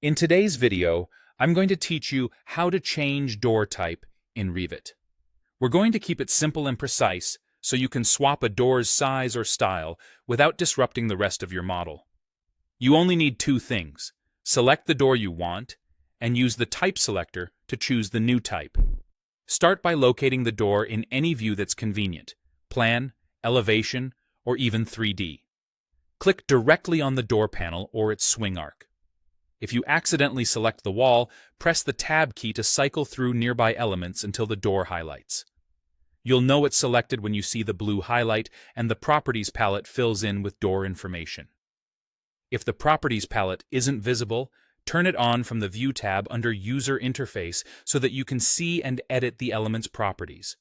In today's video, I'm going to teach you how to change door type in Revit. We're going to keep it simple and precise so you can swap a door's size or style without disrupting the rest of your model. You only need two things: select the door you want and use the type selector to choose the new type. Start by locating the door in any view that's convenient: plan, elevation, or even 3D. Click directly on the door panel or its swing arc. If you accidentally select the wall, press the Tab key to cycle through nearby elements until the door highlights. You'll know it's selected when you see the blue highlight and the Properties palette fills in with door information. If the Properties palette isn't visible, turn it on from the View tab under User Interface so that you can see and edit the element's properties.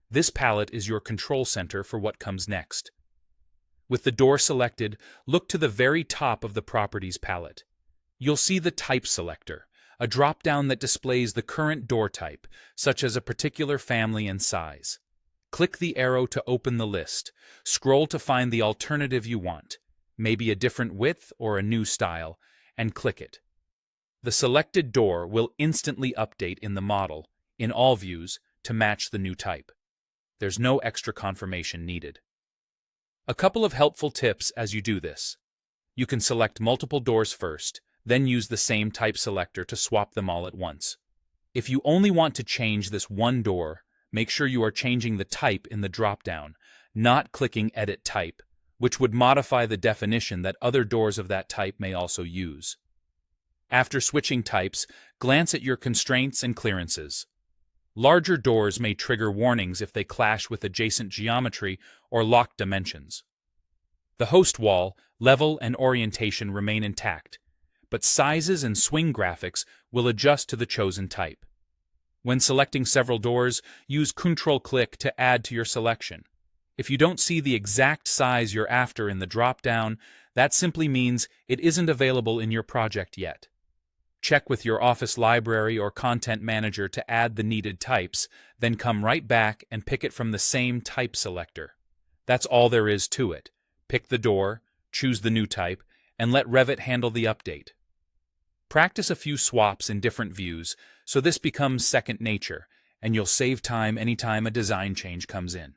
This palette is your control center for what comes next. With the door selected, look to the very top of the Properties palette. You'll see the Type Selector, a drop-down that displays the current door type, such as a particular family and size. Click the arrow to open the list. Scroll to find the alternative you want, maybe a different width or a new style, and click it. The selected door will instantly update in the model, in all views, to match the new type. There's no extra confirmation needed. A couple of helpful tips as you do this. You can select multiple doors first, then use the same type selector to swap them all at once. If you only want to change this one door, make sure you are changing the type in the drop-down, not clicking Edit Type, which would modify the definition that other doors of that type may also use. After switching types, glance at your constraints and clearances. Larger doors may trigger warnings if they clash with adjacent geometry or locked dimensions. The host wall, level, and orientation remain intact, but sizes and swing graphics will adjust to the chosen type. When selecting several doors, use Ctrl-click to add to your selection. If you don't see the exact size you're after in the drop-down, that simply means it isn't available in your project yet. Check with your Office library or Content Manager to add the needed types, then come right back and pick it from the same type selector. That's all there is to it. Pick the door, choose the new type, and let Revit handle the update. Practice a few swaps in different views so this becomes second nature, and you'll save time anytime a design change comes in.